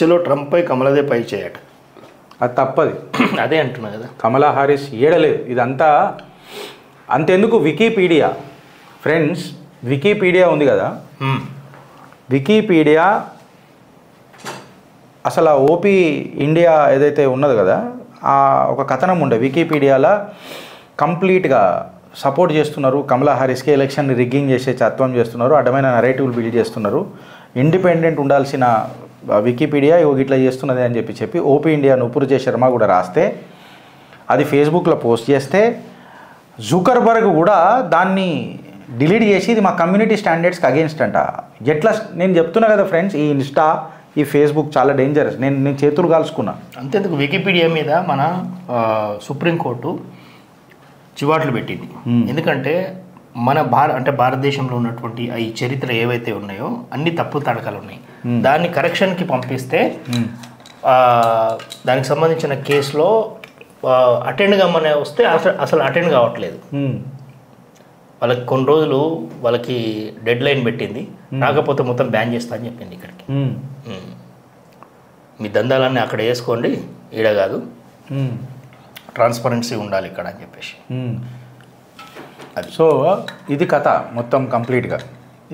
చలో ట్రంప్ పై కమలదే పై చేయట అది తప్పది. అదే అంటున్నా కదా, కమలా హారిస్ ఏడలేదు. ఇదంతా అంతెందుకు వికీపీడియా ఫ్రెండ్స్, వికీపీడియా ఉంది కదా, వికీపీడియా అసలు ఓపీ ఇండియా ఏదైతే ఉన్నది కదా, ఒక కథనం ఉండే వికీపీడియాలో కంప్లీట్గా సపోర్ట్ చేస్తున్నారు కమలా హారిస్కి, ఎలక్షన్ రిగ్గింగ్ చేసే తత్వం చేస్తున్నారు, అడ్డమైన నరేటివ్లు బిల్డ్ చేస్తున్నారు, ఇండిపెండెంట్ ఉండాల్సిన వికీపీడియా ఇట్లా చేస్తున్నది అని చెప్పి ఓపీ ఇండియా నుపురుజే శర్మ కూడా రాస్తే, అది ఫేస్బుక్లో పోస్ట్ చేస్తే జుకర్బర్గ్ కూడా దాన్ని డిలీట్ చేసి ఇది మా కమ్యూనిటీ స్టాండర్డ్స్కి అగేన్స్ట్ అంట. ఎట్లా నేను చెప్తున్నా కదా ఫ్రెండ్స్, ఈ ఇన్స్టా ఈ ఫేస్బుక్ చాలా డేంజరస్. నేను చేతులు కాల్చుకున్నా. అంతేందుకు వికీపీడియా మీద మన సుప్రీంకోర్టు చివాట్లు పెట్టింది. ఎందుకంటే మన భారతదేశంలో ఉన్నటువంటి ఈ చరిత్ర ఏవైతే ఉన్నాయో అన్ని తప్పు తడకలు ఉన్నాయి. దాన్ని కరెక్షన్కి పంపిస్తే దానికి సంబంధించిన కేసులో అటెండ్ కమ్మనే వస్తే అసలు అటెండ్ కావట్లేదు. వాళ్ళకి కొన్ని రోజులు వాళ్ళకి డెడ్ లైన్ పెట్టింది, రాకపోతే మొత్తం బ్యాన్ చేస్తా అని చెప్పింది. ఇక్కడికి మీ దందాలన్నీ అక్కడ వేసుకోండి, ఈడ కాదు, ట్రాన్స్పరెన్సీ ఉండాలి ఇక్కడ అని చెప్పేసి. అది సో ఇది కథ మొత్తం కంప్లీట్గా.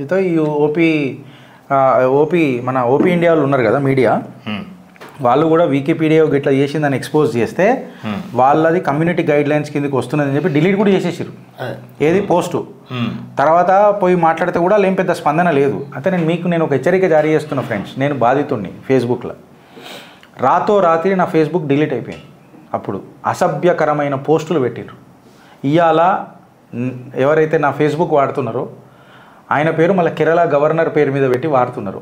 ఇదో ఈ ఓపీ మన ఓపీ ఇండియా వాళ్ళు ఉన్నారు కదా మీడియా, వాళ్ళు కూడా వికీపీడియా ఇట్లా చేసిందని ఎక్స్పోజ్ చేస్తే వాళ్ళది కమ్యూనిటీ గైడ్ లైన్స్ కిందకి వస్తున్నదని చెప్పి డిలీట్ కూడా చేసేసారు. ఏది పోస్టు తర్వాత పోయి మాట్లాడితే కూడా ఏం పెద్ద స్పందన లేదు. అయితే నేను ఒక హెచ్చరిక జారీ చేస్తున్నా ఫ్రెండ్స్, నేను బాధితుడిని ఫేస్బుక్లో. రాత్రి నా ఫేస్బుక్ డిలీట్ అయిపోయింది. అప్పుడు అసభ్యకరమైన పోస్టులు పెట్టిండ్రు. ఇవాళ ఎవరైతే నా ఫేస్బుక్ వాడుతున్నారో ఆయన పేరు మళ్ళీ కేరళ గవర్నర్ పేరు మీద పెట్టి వాడుతున్నారు.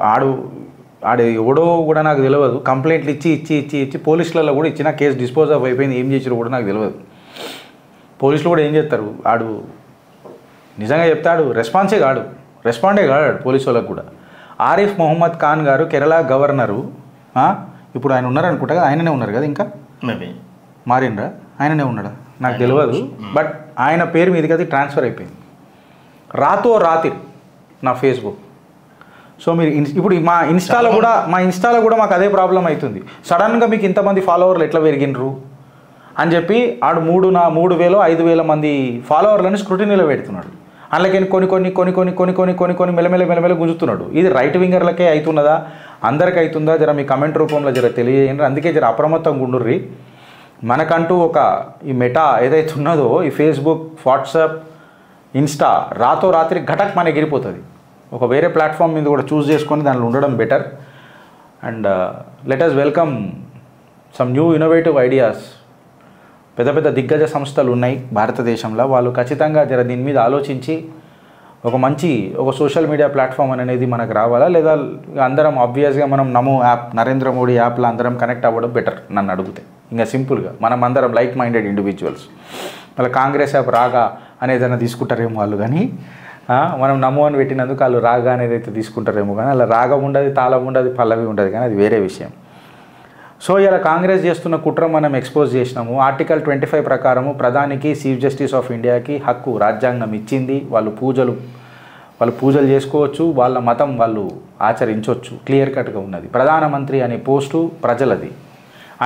ఆడు ఎవడో కూడా నాకు తెలియదు. కంప్లైంట్లు ఇచ్చి పోలీసులలో కూడా ఇచ్చిన కేసు డిస్పోజ్ ఆఫ్ అయిపోయింది. ఏం చేసారో కూడా నాకు తెలియదు. పోలీసులు కూడా ఏం చేస్తారు, ఆడు నిజంగా చెప్తాడు రెస్పాండే కాడు పోలీసు వాళ్ళకు కూడా. ఆరిఫ్ మొహమ్మద్ ఖాన్ గారు కేరళ గవర్నరు, ఇప్పుడు ఆయన ఉన్నారనుకుంటా కదా, ఆయననే ఉన్నారు కదా, ఇంకా మారిండ్రా, ఆయననే ఉన్నాడా నాకు తెలియదు. బట్ ఆయన పేరు మీదకి అది ట్రాన్స్ఫర్ అయిపోయింది రాత్రి నా ఫేస్బుక్. సో మీరు ఇప్పుడు మా ఇన్స్టాలో కూడా మాకు అదే ప్రాబ్లం అవుతుంది. సడన్గా మీకు ఇంతమంది ఫాలోవర్లు ఎట్లా పెరిగినరు అని చెప్పి ఆడు 3,000 5,000 మంది ఫాలోవర్లను స్క్రూటినీలో పెడుతున్నాడు. అందులోకి కొన్ని మెల్లమెల్ల గుంజుతున్నాడు. ఇది రైట్ వింగర్లకే అవుతున్నదా, అందరికీ అవుతుందా, జర మీ కమెంట్ రూపంలో జర తెలియజేయండి. అందుకే జర అప్రమత్తంగా ఉండుర్రి. మనకంటూ ఈ మెటా ఏదైతే ఉన్నదో ఈ ఫేస్బుక్, వాట్సాప్, ఇన్స్టా రాత్రి ఘటక్ మన ఎగిరిపోతుంది. ఒక వేరే ప్లాట్ఫామ్ మీద కూడా చూస్ చేసుకొని దానిలో ఉండడం better. And let us welcome some new innovative ideas. పెద్ద దిగ్గజ సంస్థలు ఉన్నాయి భారతదేశంలో, వాళ్ళు ఖచ్చితంగా జర దీని మీద ఆలోచించి ఒక సోషల్ మీడియా ప్లాట్ఫామ్ అనేది మనకు రావాలా, లేదా అందరం ఆబ్వియస్గా మనం నమో యాప్, నరేంద్ర మోడీ యాప్లో అందరం కనెక్ట్ అవ్వడం బెటర్ నన్ను అడిగితే. ఇంకా సింపుల్గా మనం అందరం లైక్ మైండెడ్ ఇండివిజువల్స్. మళ్ళీ కాంగ్రెస్ యాప్ రాగా అనేదైనా తీసుకుంటారేమో వాళ్ళు, కానీ మనం నమో అని పెట్టినందుకు వాళ్ళు రాగా అనేది అయితే తీసుకుంటారేమో, కానీ అలా రాగం ఉండదు, తాళం ఉండదు, పల్లవి ఉండదు, కానీ అది వేరే విషయం. సో ఇలా కాంగ్రెస్ చేస్తున్న కుట్ర మనం ఎక్స్పోజ్ చేసినాము. ఆర్టికల్ 25 ప్రకారము ప్రధానికి, చీఫ్ జస్టిస్ ఆఫ్ ఇండియాకి హక్కు రాజ్యాంగం ఇచ్చింది. వాళ్ళు పూజలు చేసుకోవచ్చు, వాళ్ళ మతం వాళ్ళు ఆచరించవచ్చు, క్లియర్ కట్గా ఉన్నది. ప్రధానమంత్రి అనే పోస్టు ప్రజలది.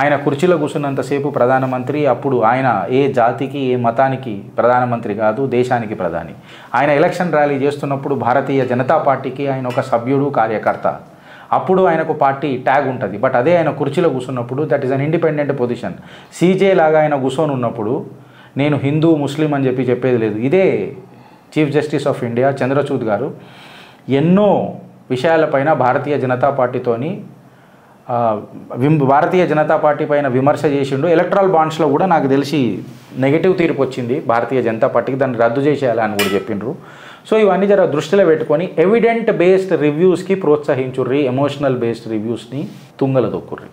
ఆయన కుర్చీలో కూర్చున్నంతసేపు ప్రధానమంత్రి. అప్పుడు ఆయన ఏ జాతికి, ఏ మతానికి ప్రధానమంత్రి కాదు, దేశానికి ప్రధాని. ఆయన ఎలక్షన్ ర్యాలీ చేస్తున్నప్పుడు భారతీయ జనతా పార్టీకి ఆయన ఒక సభ్యుడు, కార్యకర్త. అప్పుడు ఆయనకు పార్టీ ట్యాగ్ ఉంటుంది. బట్ అదే ఆయన కుర్చీలో కూర్చున్నప్పుడు that is an independent position. CJ లాగా ఆయన కూర్చొని ఉన్నప్పుడు నేను హిందూ, ముస్లిం అని చెప్పేది లేదు. ఇదే chief justice of India Chandrachud గారు ఎన్నో విషయాలపైన భారతీయ జనతా పార్టీ పైన విమర్శ చేసిండు. ఎలక్ట్రల్ బాండ్స్లో కూడా నాకు తెలిసి నెగిటివ్ తీర్పు వచ్చింది భారతీయ జనతా పార్టీకి, దాన్ని రద్దు చేసేయాలని కూడా చెప్పిండ్రు. సో ఇవన్నీ జర దృష్టిలో పెట్టుకొని evident based రివ్యూస్కి ప్రోత్సహించుర్రి, emotional based రివ్యూస్ని Tungala దొక్కుర్రి.